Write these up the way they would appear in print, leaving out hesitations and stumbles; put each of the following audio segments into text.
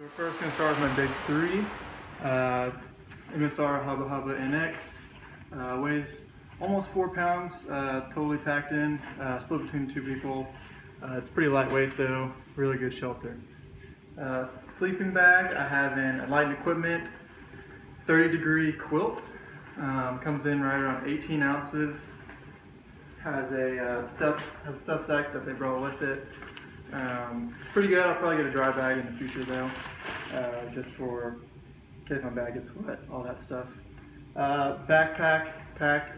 So we're first going to start with my big three. MSR Hubba Hubba NX. Weighs almost 4 pounds, totally packed in, split between 2 people. It's pretty lightweight though, really good shelter. Sleeping bag, I have an Light Equipment 30-degree quilt. Comes in right around 18 ounces. Has a stuff sack that they brought with it. Pretty good. I'll probably get a dry bag in the future though, just for in case my bag gets wet, all that stuff. Backpack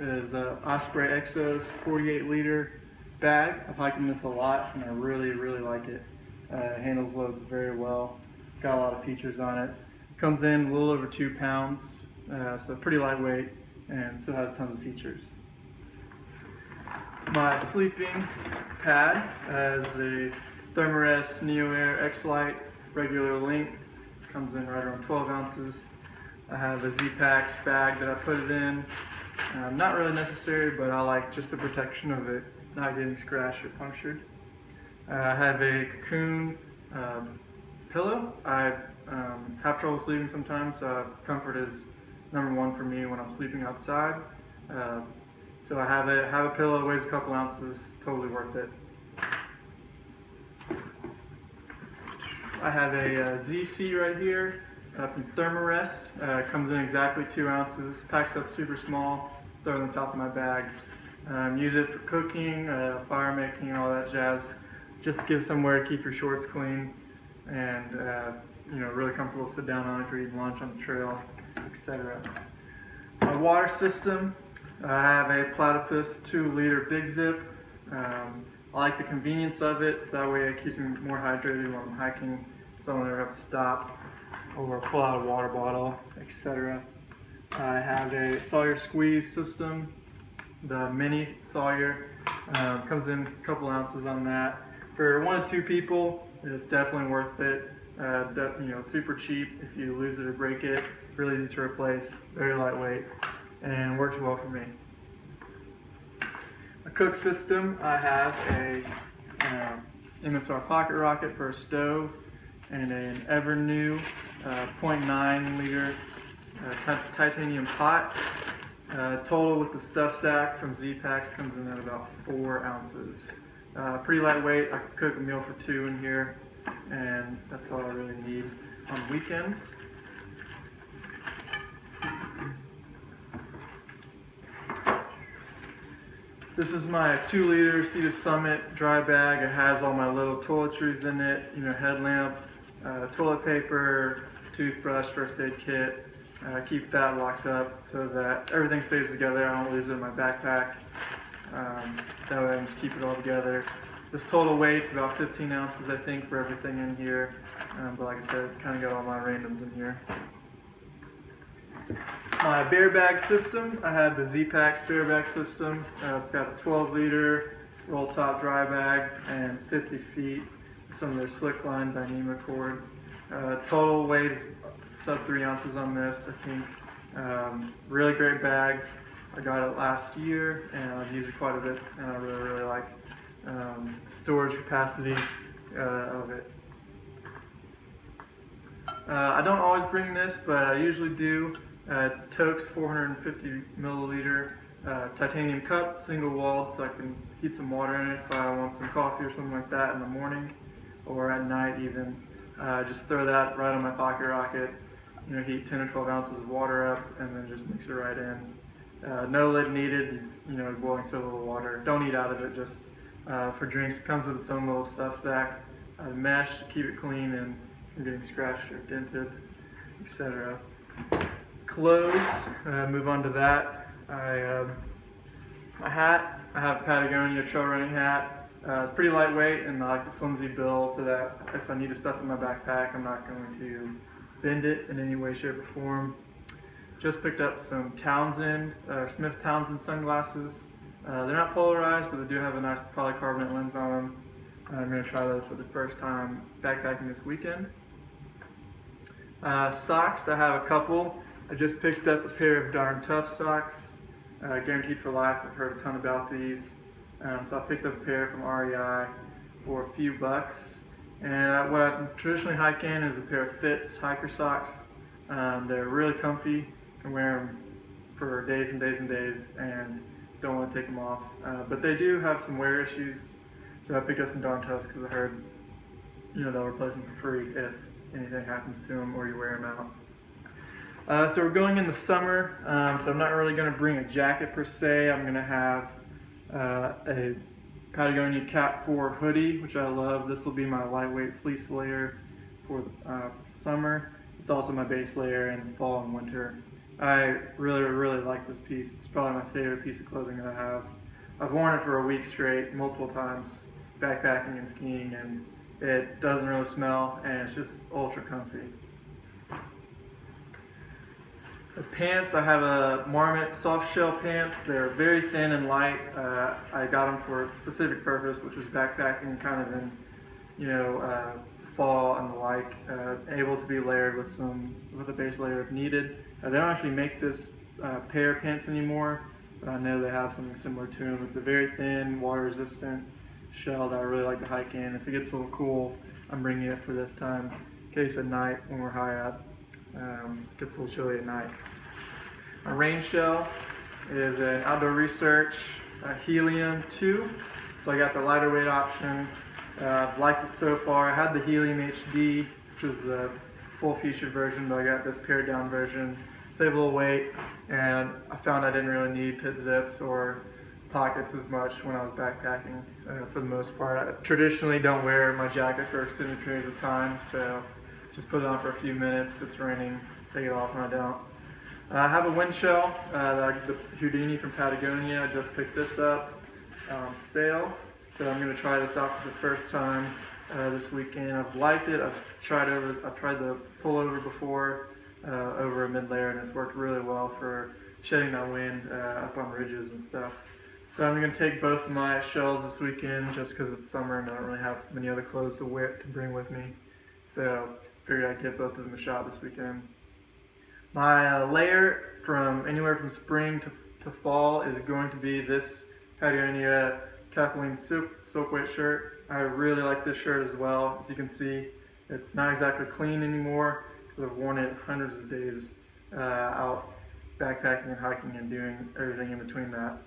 is Osprey Exos 48-liter bag. I've liked this a lot, and I really like it. Handles loads very well. Got a lot of features on it. Comes in a little over 2 pounds, so pretty lightweight, and still has tons of features. My sleeping pad is a Thermarest Neo Air X-Lite regular length. Comes in right around 12 ounces. I have a Z-Packs bag that I put it in. Not really necessary, but I like just the protection of it not getting scratched or punctured. I have a Cocoon pillow. I have trouble sleeping sometimes, so comfort is #1 for me when I'm sleeping outside. So I have a pillow, weighs a couple ounces, totally worth it. I have a ZC right here from Thermarest. Comes in exactly 2 ounces, packs up super small, throw it on the top of my bag. Use it for cooking, fire making, all that jazz. Just give somewhere to keep your shorts clean, and really comfortable to sit down on if you're eating lunch on the trail, etc. My water system, I have a Platypus 2-liter Big Zip. I like the convenience of it, so that way it keeps me more hydrated when I'm hiking, so I don't ever have to stop or pull out a water bottle, etc. I have a Sawyer squeeze system, the mini Sawyer. Comes in a couple ounces on that. For 1 to 2 people, it's definitely worth it. Super cheap if you lose it or break it. Really easy to replace, very lightweight, and works well for me. A cook system, I have a MSR Pocket Rocket for a stove, and an Evernew 0.9-liter titanium pot. Total with the stuff sack from Z-Packs comes in at about 4 ounces. Pretty lightweight. I could cook a meal for 2 in here, and that's all I really need on weekends. This is my 2-liter Sea to Summit dry bag. It has all my little toiletries in it, headlamp, toilet paper, toothbrush, first aid kit. Keep that locked up so that everything stays together. I don't lose it in my backpack. That way I can just keep it all together. This total weight is about 15 ounces, I think, for everything in here. But like I said, it's kind of got all my randoms in here. My bear bag system, I have the Z-Packs bear bag system. It's got a 12-liter roll top dry bag and 50 feet, some of their slick line Dyneema cord. Total weight is sub 3 ounces on this, I think. Really great bag. I got it last year, and I've used it quite a bit, and I really like the storage capacity of it. I don't always bring this, but I usually do. It's a Toaks 450 milliliter titanium cup, single walled, so I can heat some water in it if I want some coffee or something like that in the morning, or at night even. Just throw that right on my pocket rocket, heat 10 or 12 ounces of water up, and then just mix it right in. No lid needed, boiling so little water. Don't eat out of it, just for drinks. It comes with its own little stuff sack, mesh to keep it clean and from getting scratched or dented, etc. Clothes, move on to that. My hat, I have a Patagonia trail running hat. It's pretty lightweight, and I like the flimsy bill so that if I need to stuff in my backpack, I'm not going to bend it in any way, shape, or form. Just picked up some Smith Townsend sunglasses. They're not polarized, but they do have a nice polycarbonate lens on them. I'm going to try those for the first time backpacking this weekend. Socks, I have a couple. I just picked up a pair of Darn Tough socks, guaranteed for life. I've heard a ton about these. So I picked up a pair from REI for a few bucks, And what I traditionally hike in is a pair of Fits hiker socks. They're really comfy. You can wear them for days and days and days and don't want to take them off. But they do have some wear issues, so I picked up some Dawn Toes because I heard they'll replace them for free if anything happens to them or you wear them out. So we're going in the summer, so I'm not really going to bring a jacket per se. I'm going to have a Patagonia Cap 4 hoodie, which I love. This will be my lightweight fleece layer for summer. It's also my base layer in fall and winter. I really like this piece. It's probably my favorite piece of clothing that I have. I've worn it for a week straight, multiple times, backpacking and skiing, and it doesn't really smell, and it's just ultra comfy. The pants, I have a Marmot soft shell pants. They're very thin and light. I got them for a specific purpose, which was backpacking kind of in, fall and the like. Able to be layered with a base layer if needed. They don't actually make this pair of pants anymore, but I know they have something similar to them. It's a very thin, water-resistant shell that I really like to hike in. If it gets a little cool, I'm bringing it for this time, in case at night when we're high up. It gets a little chilly at night. My rain shell is an Outdoor Research Helium 2, so I got the lighter weight option. I've liked it so far. I had the Helium HD, which was the full featured version, but I got this pared down version. Save a little weight, and I found I didn't really need pit zips or pockets as much when I was backpacking for the most part. I traditionally don't wear my jacket for extended periods of time, so just put it on for a few minutes. If it's raining, take it off when I don't. I have a wind shell, the Houdini from Patagonia. I just picked this up on sale, so I'm going to try this out for the first time this weekend. I've liked it. I've tried the pullover before over a mid layer, and it's worked really well for shedding that wind up on ridges and stuff. So I'm going to take both of my shells this weekend just because it's summer and I don't really have many other clothes to bring with me. So figured I'd give both of them a shot this weekend. My layer from anywhere from spring to fall is going to be this Patagonia Kathleen silk weight shirt. I really like this shirt as well. As you can see, it's not exactly clean anymore because I've worn it hundreds of days out backpacking and hiking and doing everything in between that.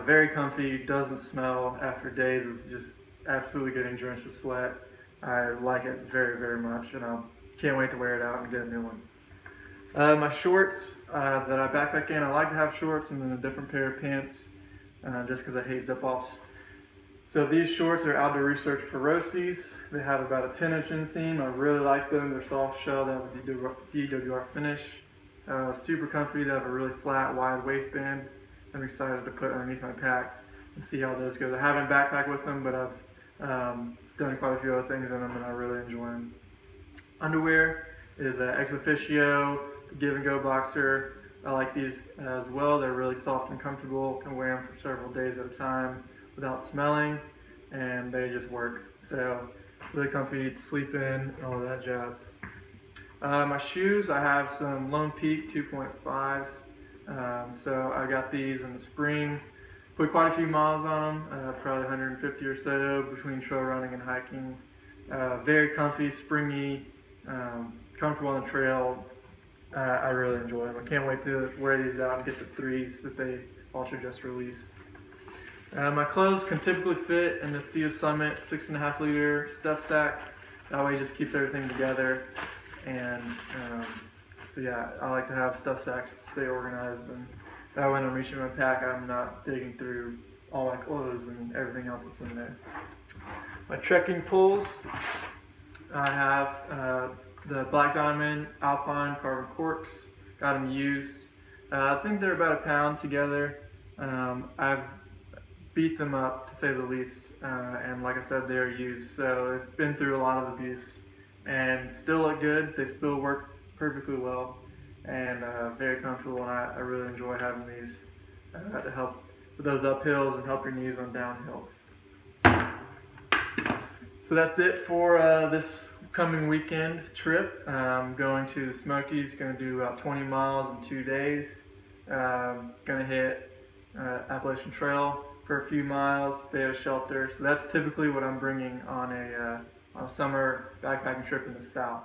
Very comfy, doesn't smell after days of just absolutely getting drenched with sweat. I like it very much, and I can't wait to wear it out and get a new one. My shorts that I backpack in, I like to have shorts and then a different pair of pants just because I hate zip-offs. So these shorts are Outdoor Research Feroci's. They have about a 10-inch inseam. I really like them. They're soft shell. They have a DWR finish. Super comfy. They have a really flat, wide waistband. I'm excited to put underneath my pack and see how those go. I haven't backpacked with them, but I've done quite a few other things in them and I really enjoy them. Underwear is an Ex Officio Give and Go boxer. I like these as well. They're really soft and comfortable. Can wear them for several days at a time without smelling, and they just work. So really comfy to sleep in and all of that jazz. My shoes, I have some Lone Peak 2.5s. So I got these in the spring. Put quite a few miles on them, probably 150 or so between trail running and hiking. Very comfy, springy, comfortable on the trail. I really enjoy them. I can't wait to wear these out and get the 3s that they also just released. My clothes can typically fit in the Sea of Summit 6.5 liter stuff sack. That way it just keeps everything together. And so yeah, I like to have stuff sacks to stay organized, and that way when I'm reaching my pack, I'm not digging through all my clothes and everything else that's in there. My trekking poles, I have the Black Diamond Alpine Carbon Corks. Got them used. I think they're about a pound together. I've beat them up, to say the least, and like I said, they're used, so they've been through a lot of abuse and still look good. They still work perfectly well and very comfortable, and I really enjoy having these to help with those uphills and help your knees on downhills. So that's it for this coming weekend trip. I'm going to the Smokies, going to do about 20 miles in 2 days. Going to hit Appalachian Trail for a few miles, stay at a shelter. So that's typically what I'm bringing on on a summer backpacking trip in the south.